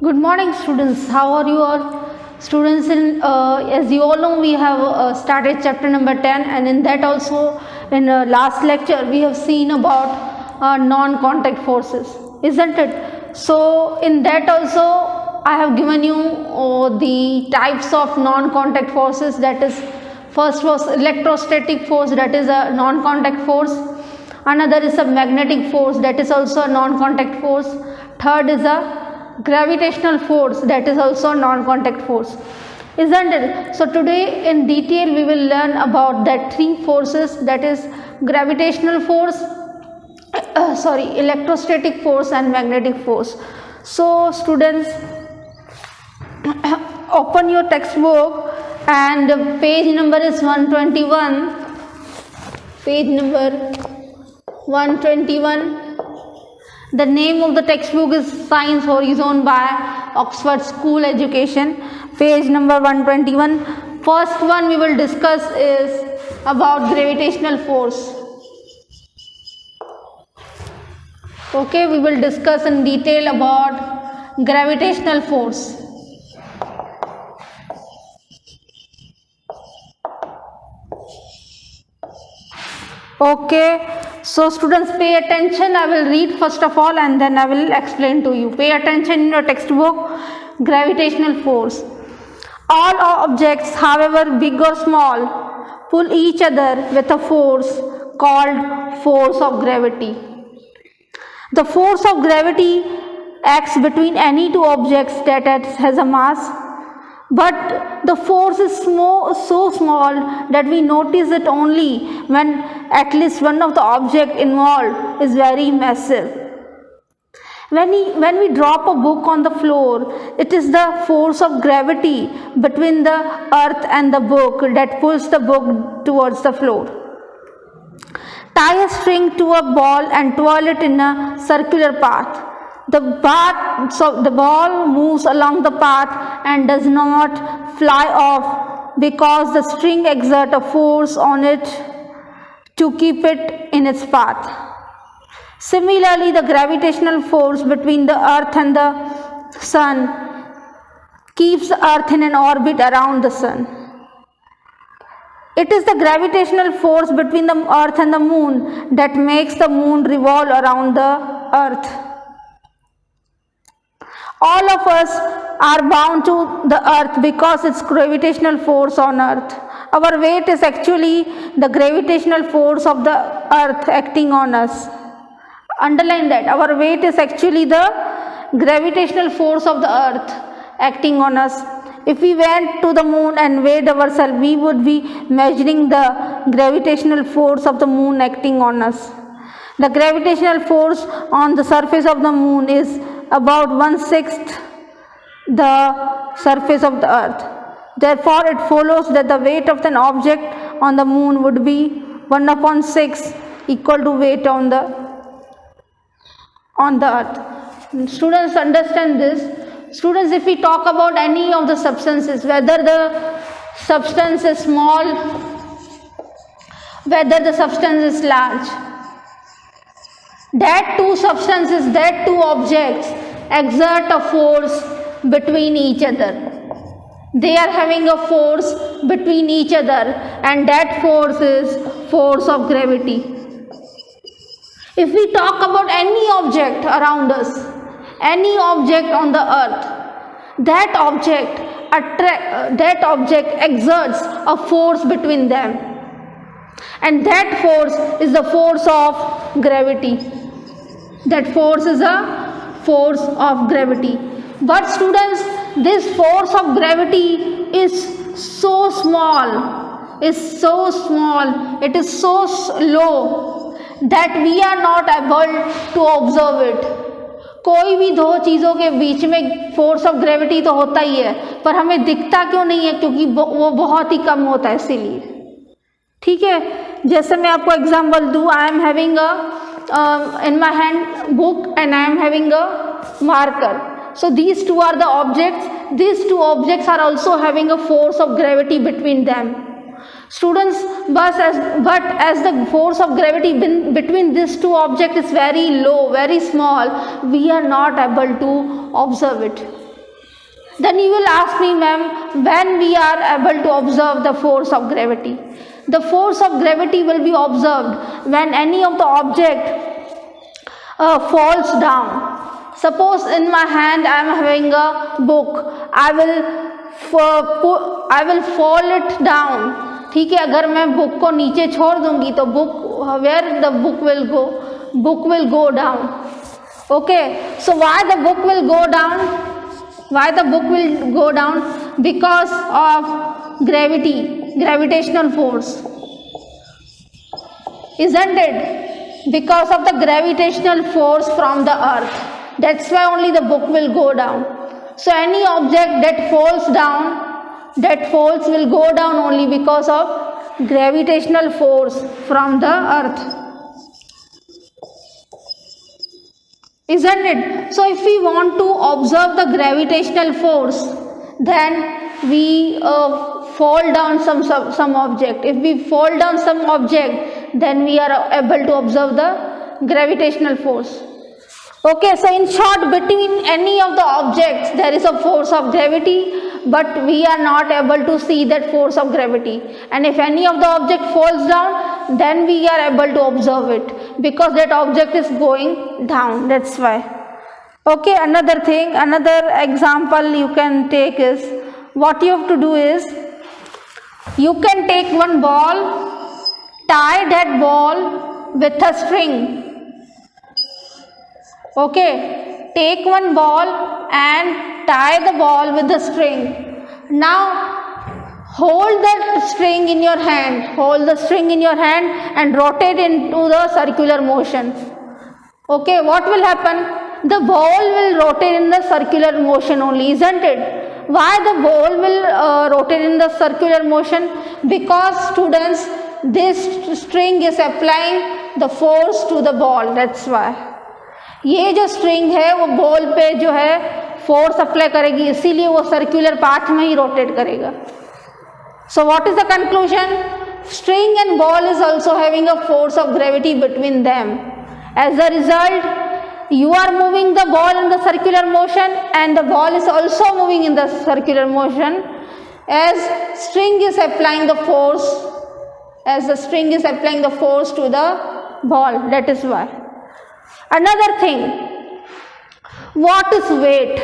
Good morning, students. How are you all? Students, as you all know, we have started chapter number 10, and in that also, in last lecture, we have seen about non-contact forces, isn't it? So, in that also, I have given you the types of non-contact forces. That is, first was electrostatic force, that is a non-contact force. Another is a magnetic force, that is also a non-contact force. Third is a gravitational force, that is also non-contact force, isn't it? So today in detail we will learn about that three forces, that is gravitational force, electrostatic force and magnetic force. So students, open your textbook and page number is 121. Page number 121. The name of the textbook is Science Horizon by Oxford School Education, page number 121. First one we will discuss is about gravitational force. Okay, we will discuss in detail about gravitational force. Okay, so students, pay attention. I will read first of all and then I will explain to you. Pay attention in your textbook. Gravitational force. All objects, however big or small, pull each other with a force called force of gravity. The force of gravity acts between any two objects that has a mass, but the force is so small that we notice it only when at least one of the object involved is very massive. When we drop a book on the floor, it is the force of gravity between the earth and the book that pulls the book towards the floor. Tie a string to a ball and twirl it in a circular path. The ball moves along the path and does not fly off because the string exerts a force on it to keep it in its path. Similarly, the gravitational force between the earth and the sun keeps the earth in an orbit around the sun. It is the gravitational force between the earth and the moon that makes the moon revolve around the earth. All of us are bound to the earth because its gravitational force on earth. Our weight is actually the gravitational force of the earth acting on us. Underline that. Our weight is actually the gravitational force of the earth acting on us. If we went to the moon and weighed ourselves, we would be measuring the gravitational force of the moon acting on us. The gravitational force on the surface of the moon is about 1/6 the surface of the earth. Therefore, it follows that the weight of an object on the moon would be 1/6 equal to weight on the earth. Students, understand this. Students, if we talk about any of the substances, whether the substance is small, whether the substance is large, that two substances, that two objects exert a force between each other. They are having a force between each other, and that force is force of gravity. If we talk about any object around us, any object on the earth, that object exerts a force between them, and that force is the force of gravity. That force is a force of gravity. But students, this force of gravity is so small, it is so low that we are not able to observe it. कोई भी दो चीज़ों के बीच में force of gravity तो होता ही है, पर हमें दिखता क्यों नहीं है? क्योंकि वो बहुत ही कम होता है, इसीलिए. ठीक है, जैसे मैं आपको एग्जांपल दूँ, I am having in my hand book and I am having a marker. So these two are the objects. These two objects are also having a force of gravity between them. Students, but as the force of gravity between these two objects is very low, very small, we are not able to observe it. Then you will ask me, ma'am, when we are able to observe the force of gravity? The force of gravity will be observed when any of the object falls down. Suppose in my hand I am having a book, I will fall it down. ठीक है, अगर मैं book को नीचे छोड़ दूंगी तो where the book will go down. Okay, so why the book will go down? Why the book will go down? Because of gravitational force, isn't it? Because of the gravitational force from the earth. That's why only the book will go down. So any object that falls will go down only because of gravitational force from the earth. Isn't it? So if we want to observe the gravitational force, then we fall down some object. If we fall down some object, then we are able to observe the gravitational force. Okay, so in short, between any of the objects there is a force of gravity, but we are not able to see that force of gravity. And if any of the object falls down, then we are able to observe it because that object is going down. That's why. Okay, another example you can take is, what you have to do is, you can take one ball, tie that ball with a string. Okay, take one ball and tie the ball with the string. Now hold the string in your hand, and rotate into the circular motion. Okay, what will happen? The ball will rotate in the circular motion only, isn't it? Why the ball will rotate in the circular motion? Because students, this string is applying the force to the ball. That's why. ये जो string है वो ball पे जो है force apply करेगी, इसीलिए वो सर्कुलर पाथ में ही रोटेट करेगा. So what is the conclusion? String and ball is also having a force of gravity between them. As a result, you are moving the ball in the circular motion and the ball is also moving in the circular motion as string is applying the force, to the ball. That is why. Another thing, what is weight?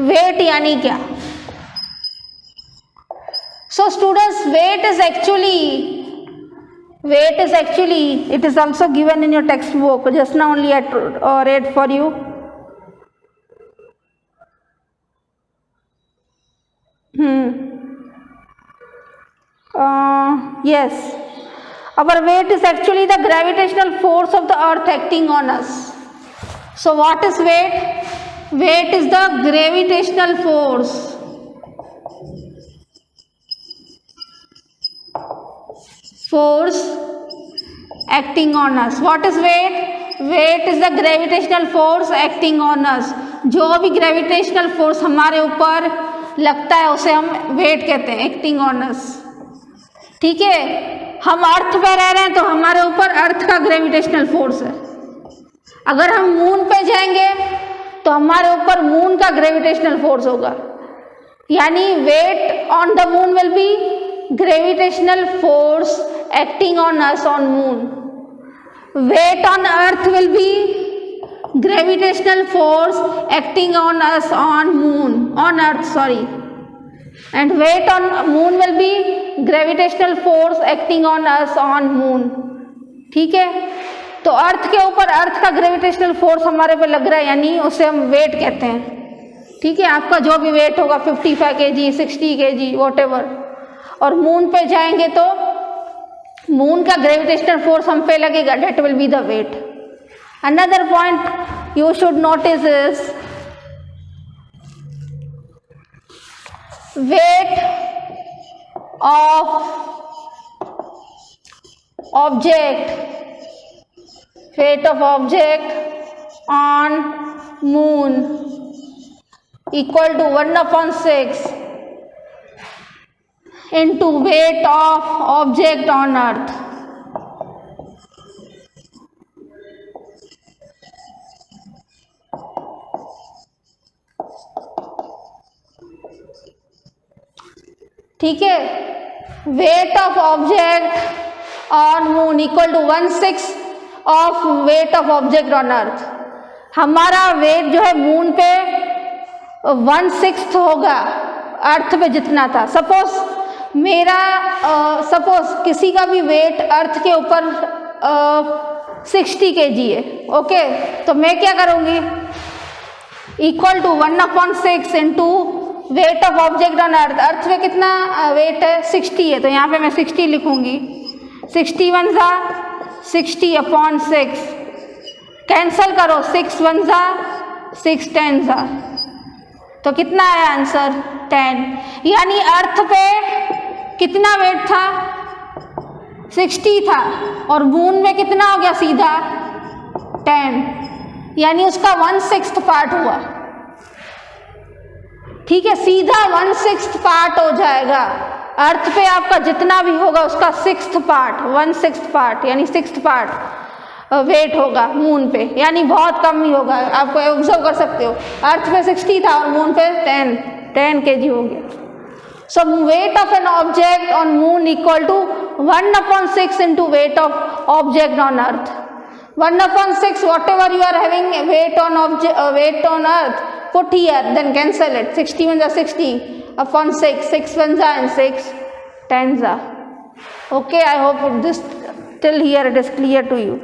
Weight यानी क्या? So students, weight is actually, it is also given in your textbook. Just now only I read for you. Yes, our weight is actually the gravitational force of the earth acting on us. So what is weight? Weight is the gravitational force. Acting on us. What is weight? Weight is the gravitational force acting on us. जो भी gravitational force हमारे ऊपर लगता है उसे हम weight कहते हैं, acting on us. ठीक है, हम अर्थ पे रह रहे हैं तो हमारे ऊपर अर्थ का ग्रेविटेशनल फोर्स है. अगर हम मून पे जाएंगे तो हमारे ऊपर मून का ग्रेविटेशनल फोर्स होगा. यानी weight on the moon will be gravitational force acting on us on moon. Weight on earth will be gravitational force acting on us on moon, on earth sorry. And weight on moon will be gravitational force acting on us on moon. ठीक है, तो अर्थ के ऊपर अर्थ का gravitational force हमारे पे लग रहा है, यानी उसे हम वेट कहते हैं. ठीक है, आपका जो भी वेट होगा 55 kg, 60 kg, whatever. और मून पे जाएंगे तो मून का ग्रेविटेशनल फोर्स हम पे लगेगा, that will be the weight. Another point you should notice is weight of object on moon equal to 1/6 into weight of object on earth. ठीक है, weight of object on moon equal to 1/6 of weight of object on earth. हमारा weight जो है moon पे 1/6 होगा अर्थ पे जितना था। सपोज मेरा किसी का भी वेट अर्थ के ऊपर 60 kg है, ओके, तो मैं क्या करूँगी, equal to 1/6 into weight of object on earth. Earth पे कितना वेट है, 60 है, तो यहाँ पे मैं 60 लिखूँगी। 60 1 जा 60/6, कैंसल करो, 6 1 जा 6 10 जा, तो कितना आया आंसर 10। यानी अर्थ पे कितना वेट था, 60 था, और मून में कितना हो गया सीधा 10, यानी उसका 1/6 पार्ट हुआ। ठीक है, सीधा 1/6 पार्ट हो जाएगा। अर्थ पे आपका जितना भी होगा उसका 6th पार्ट, 1/6 पार्ट, यानी 6th पार्ट वेट होगा मून पे, यानी बहुत कम ही होगा। आपको ऑब्जर्व कर सकते हो, अर्थ पे 60 था और मून पे 10 kg हो गया। So weight of an object on moon equal to 1/6 into weight of object on earth. 1/6, whatever you are having weight on weight on earth, put here, then cancel it. 60 1 is 60/6, 6 1 and 6 10 are. Okay, I hope this till here it is clear to you.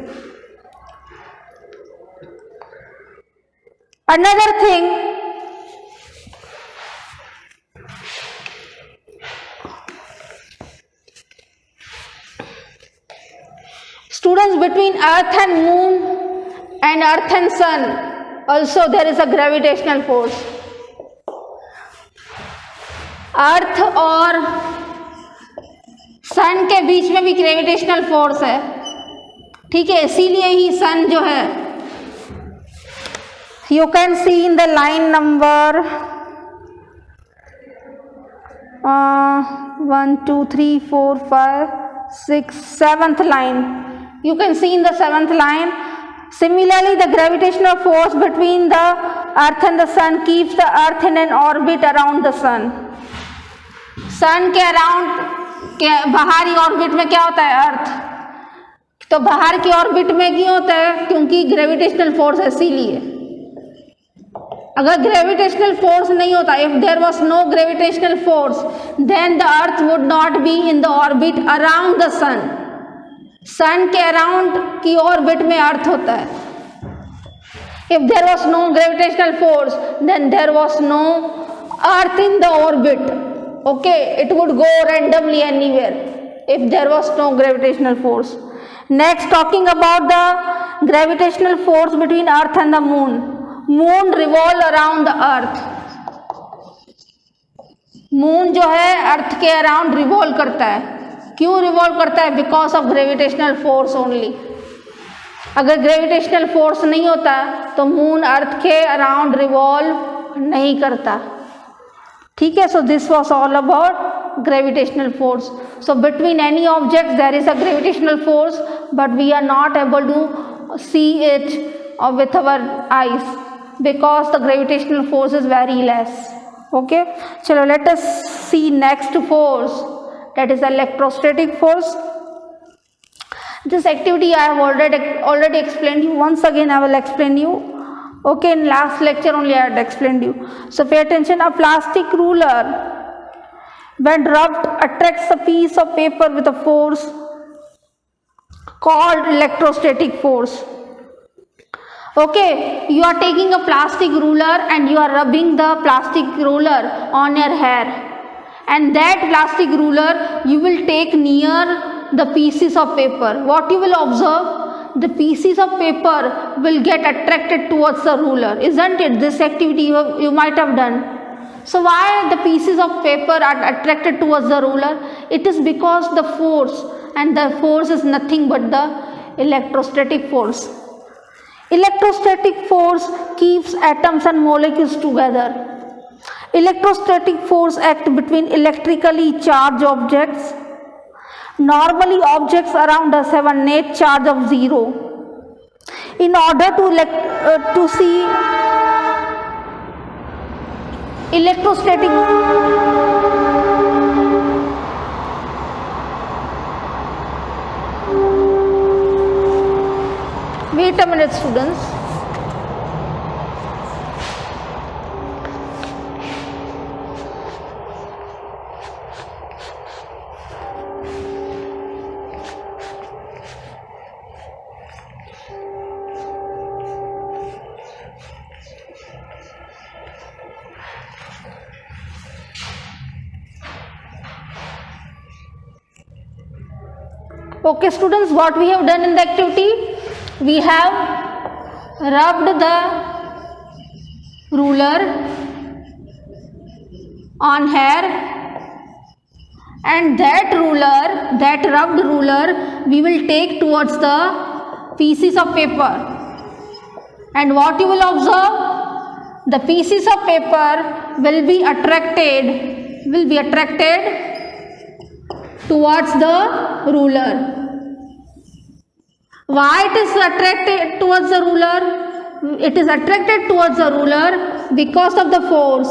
Another thing, students, between earth and moon and earth and sun also there is a gravitational force. अर्थ और सन के बीच में भी gravitational force है। ठीक है, इसीलिए ही सन जो है, you can see in the line number 1 2 3 4 5 6 7th line. You can see in the 7th line. Similarly, the gravitational force between the earth and the sun keeps the earth in an orbit around the sun. सन के around के बाहरी orbit में क्या होता है, अर्थ, तो बाहर की ऑर्बिट में क्यों होता है, क्योंकि ग्रेविटेशनल फोर्स है, इसीलिए। अगर ग्रेविटेशनल फोर्स नहीं होता, if there was no gravitational force, then the earth would not be in the orbit around the sun. Sun के अराउंड की ऑर्बिट में अर्थ होता है। If there was no gravitational force, then there was no earth in the orbit. Okay, it would go randomly anywhere if there was no gravitational force. Next, talking about the gravitational force between earth and the moon. Moon revolve around the earth. Moon जो है अर्थ के around revolve करता है। क्यों revolve करता है? Because of gravitational force only. अगर gravitational force नहीं होता तो मून अर्थ के अराउंड रिवॉल्व नहीं करता। ठीक है, so this was all about gravitational force. So between any object there is a gravitational force, but we are not able to see it with our eyes because the gravitational force is very less. Okay, so let us see next force, that is electrostatic force. This activity I have already explained you. Once again I will explain you. Okay, in last lecture only I had explained you. So pay attention. A plastic ruler when rubbed attracts a piece of paper with a force called electrostatic force. Okay, you are taking a plastic ruler and you are rubbing the plastic ruler on your hair, and that plastic ruler you will take near the pieces of paper. What you will observe? The pieces of paper will get attracted towards the ruler, isn't it? This activity you might have done. So why the pieces of paper are attracted towards the ruler? It is because the force, and the force is nothing but the electrostatic force. Electrostatic force keeps atoms and molecules together. Electrostatic force acts between electrically charged objects. Normally objects around us have a net charge of 0. In order to see electrostatic wait a minute students. Okay students, what we have done in the activity, we have rubbed the ruler on hair, and that rubbed ruler we will take towards the pieces of paper, and what you will observe, the pieces of paper will be attracted towards the ruler. Why it is attracted towards the ruler? It is attracted towards the ruler because of the force.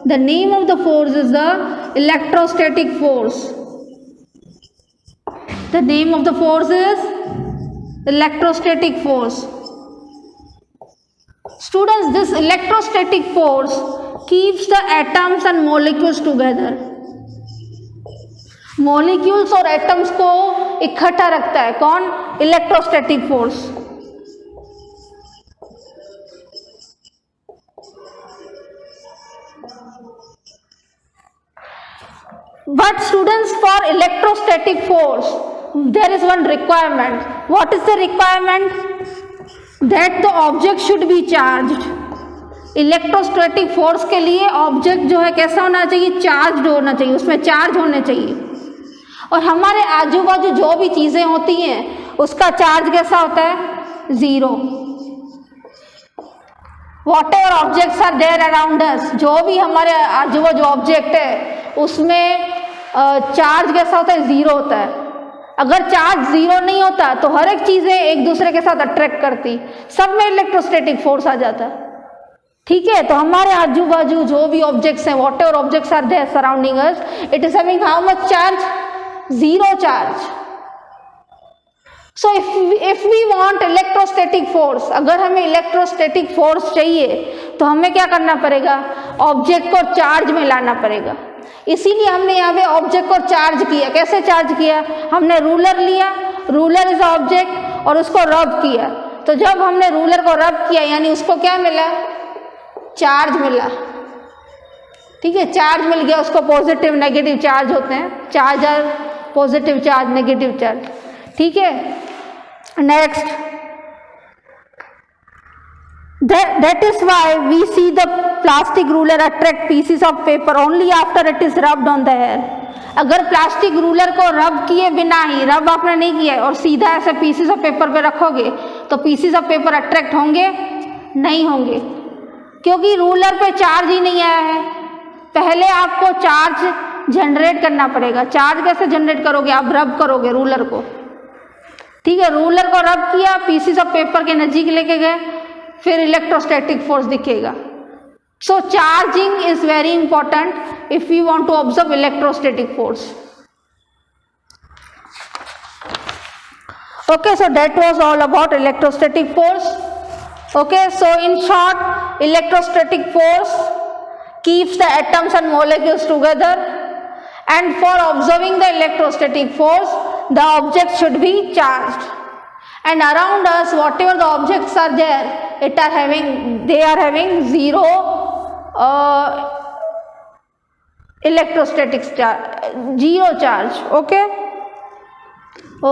The name of the force is the electrostatic force. The name of the force is electrostatic force. Students, this electrostatic force keeps the atoms and molecules together. Molecules और atoms को इकट्ठा रखता है कौन? Electrostatic force. But students, for electrostatic force there is one requirement. What is the requirement? That the object should be charged. Electrostatic force के लिए object जो है कैसा होना चाहिए? चार्ज होना चाहिए, उसमें चार्ज होने चाहिए. और हमारे आजू बाजू जो भी चीज़ें होती हैं उसका चार्ज कैसा होता है? Zero. Whatever objects are there around us, जो भी हमारे आजू बाजू ऑब्जेक्ट है उसमें चार्ज कैसा होता है? ज़ीरो होता है. अगर चार्ज ज़ीरो नहीं होता तो हर एक चीज़ें एक दूसरे के साथ अट्रैक्ट करती, सब में इलेक्ट्रोस्टैटिक फोर्स आ जाता. ठीक है, तो हमारे आजू बाजू जो भी ऑब्जेक्ट्स हैं, whatever objects are there surrounding us, it is having how much charge? Zero charge. So if we want electrostatic force, अगर हमें इलेक्ट्रोस्टैटिक फोर्स चाहिए तो हमें क्या करना पड़ेगा? ऑब्जेक्ट को चार्ज में लाना पड़ेगा. इसीलिए हमने यहाँ पे ऑब्जेक्ट को चार्ज किया. कैसे चार्ज किया? हमने रूलर लिया, रूलर इज ऑब्जेक्ट, और उसको रब किया. तो जब हमने रूलर को रब किया यानी उसको क्या मिला? चार्ज मिला. ठीक है, चार्ज मिल गया. उसको पॉजिटिव नेगेटिव चार्ज होते हैं, charger, positive charge, negative charge. ठीक है, next, that is why we see the plastic ruler attract pieces of paper only after it is rubbed on the hair. अगर प्लास्टिक रूलर को रब किए बिना ही, रब आपने नहीं किया और सीधा ऐसे पीसेस ऑफ पेपर पे रखोगे तो पीसेस ऑफ पेपर अट्रैक्ट होंगे? नहीं होंगे, क्योंकि रूलर पे चार्ज ही नहीं आया है. पहले आपको चार्ज जनरेट करना पड़ेगा. चार्ज कैसे जनरेट करोगे? आप रब करोगे रूलर को. ठीक है, रूलर को रब किया, पीसेस ऑफ पेपर के नज़दीक लेके गए, फिर इलेक्ट्रोस्टैटिक फोर्स दिखेगा. So charging is very important if you want to observe electrostatic force. Okay, so that was all about electrostatic force. Okay, so in short, electrostatic force keeps the atoms and molecules together, and for observing the electrostatic force the object should be charged, and around us whatever the objects are there, they are having zero electrostatic charge, zero charge.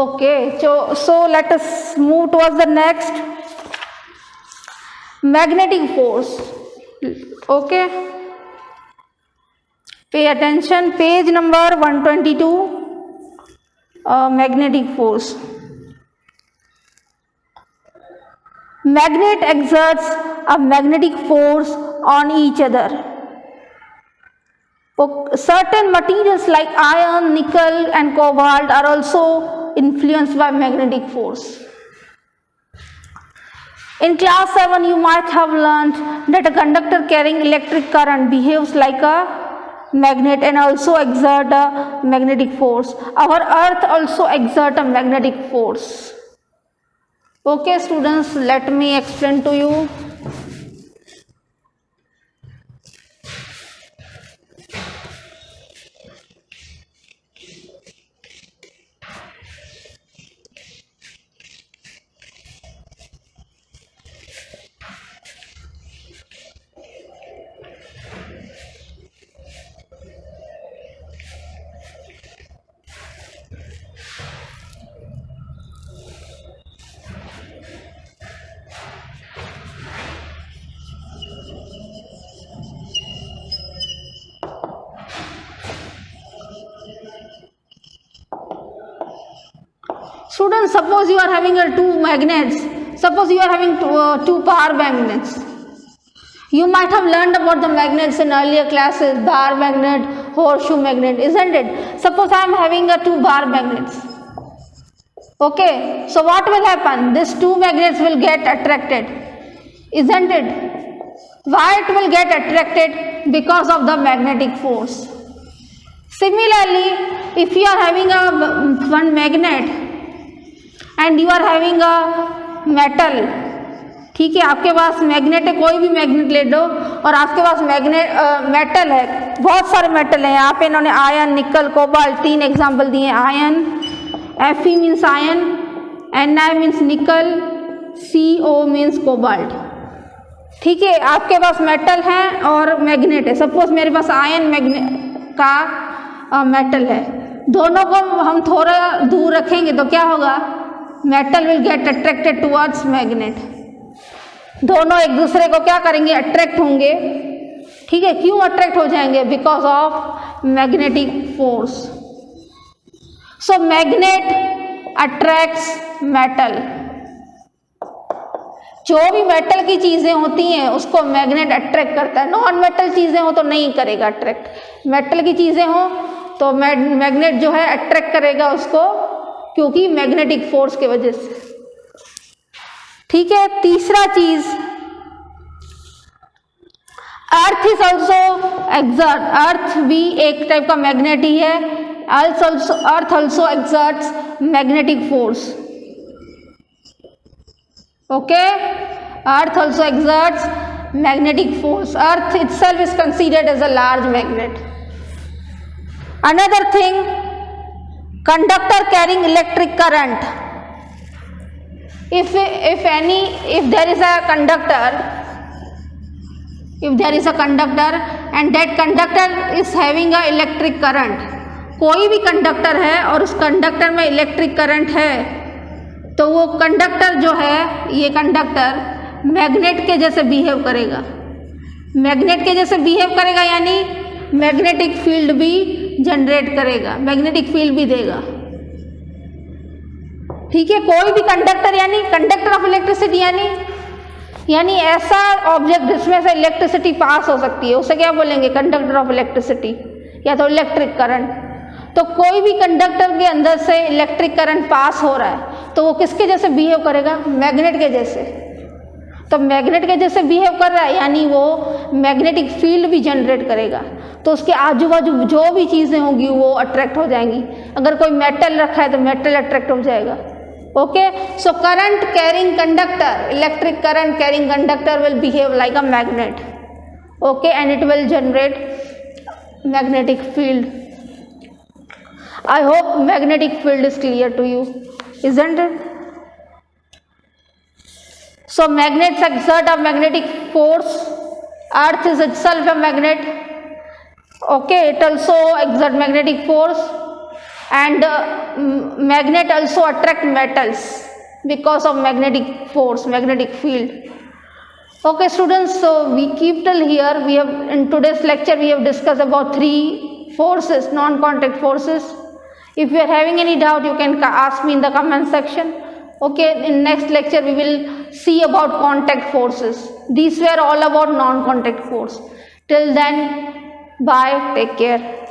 Okay, so let us move towards the next, magnetic force. Okay, pay attention, page number 122, magnetic force. Magnet exerts a magnetic force on each other. Certain materials like iron, nickel and cobalt are also influenced by magnetic force. In class 7 you might have learnt that a conductor carrying electric current behaves like a magnet and also exert a magnetic force. Our earth also exerts a magnetic force. Okay students, let me explain to you. Students, suppose you are having two magnets. Suppose you are having two power magnets. You might have learned about the magnets in earlier classes, bar magnet, horseshoe magnet, isn't it? Suppose I am having two bar magnets. Okay, so what will happen? These two magnets will get attracted, isn't it? Why it will get attracted? Because of the magnetic force. Similarly, if you are having one magnet and you are having a metal, ठीक है, आपके पास magnet है, कोई भी magnet ले लो और आपके पास metal है, बहुत सारे मेटल हैं यहाँ पे. इन्होंने आयन, निकल, कोबाल्ट, 3 एग्जाम्पल दिए. Ion, Fe means ion, Ni means निकल, Co मीन्स कोबाल्ट. ठीक है, आपके पास मेटल है और मैग्नेट है. सपोज मेरे पास आयन मैग्नेट का मेटल है, दोनों को हम थोड़ा दूर रखेंगे तो क्या होगा? Metal will get attracted towards magnet. दोनों एक दूसरे को क्या करेंगे? अट्रैक्ट होंगे. ठीक है, क्यों अट्रैक्ट हो जाएंगे? Because of magnetic force. So magnet attracts metal. जो भी मेटल की चीजें होती हैं उसको मैग्नेट अट्रैक्ट करता है. नॉन मेटल चीजें हो तो नहीं करेगा अट्रैक्ट. मेटल की चीजें हो तो मैग्नेट जो है अट्रैक्ट करेगा उसको, क्योंकि मैग्नेटिक फोर्स की वजह से. ठीक है, तीसरा चीज, earth is also exert. Earth भी एक टाइप का मैग्नेट ही है. Earth also exerts magnetic force. Okay, earth also exerts magnetic force. Earth itself is considered as a large magnet. Another thing, conductor carrying electric current. If there is a conductor and that conductor is having a electric current, कोई भी conductor है और उस conductor में electric current है, तो वो conductor जो है, ये कंडक्टर मैग्नेट के जैसे बिहेव करेगा. मैग्नेट के जैसे बिहेव करेगा यानी मैग्नेटिक फील्ड भी जनरेट करेगा, मैग्नेटिक फील्ड भी देगा. ठीक है, कोई भी कंडक्टर यानी कंडक्टर ऑफ इलेक्ट्रिसिटी यानी ऐसा ऑब्जेक्ट जिसमें से इलेक्ट्रिसिटी पास हो सकती है, उसे क्या बोलेंगे? कंडक्टर ऑफ इलेक्ट्रिसिटी या तो इलेक्ट्रिक करंट. तो कोई भी कंडक्टर के अंदर से इलेक्ट्रिक करंट पास हो रहा है तो वो किसके जैसे बिहेव करेगा? मैग्नेट के जैसे. तो मैग्नेट के जैसे बिहेव कर रहा है यानी वो मैग्नेटिक फील्ड भी जनरेट करेगा, तो उसके आजू बाजू जो भी चीज़ें होंगी वो अट्रैक्ट हो जाएंगी. अगर कोई मेटल रखा है तो मेटल अट्रैक्ट हो जाएगा. Okay, so current carrying conductor, electric current carrying conductor will behave like a magnet. Okay, and it will generate magnetic field. I hope magnetic field is clear to you, isn't it? So magnets exert a magnetic force. Earth is itself a magnet. Okay, it also exert magnetic force, and magnet also attract metals because of magnetic force, magnetic field. Okay students, so we keep till here. We have, in today's lecture we have discussed about 3 forces, non-contact forces. If you are having any doubt, you can ask me in the comment section. Okay, in next lecture we will see about contact forces. These were all about non-contact force. Till then, bye, take care.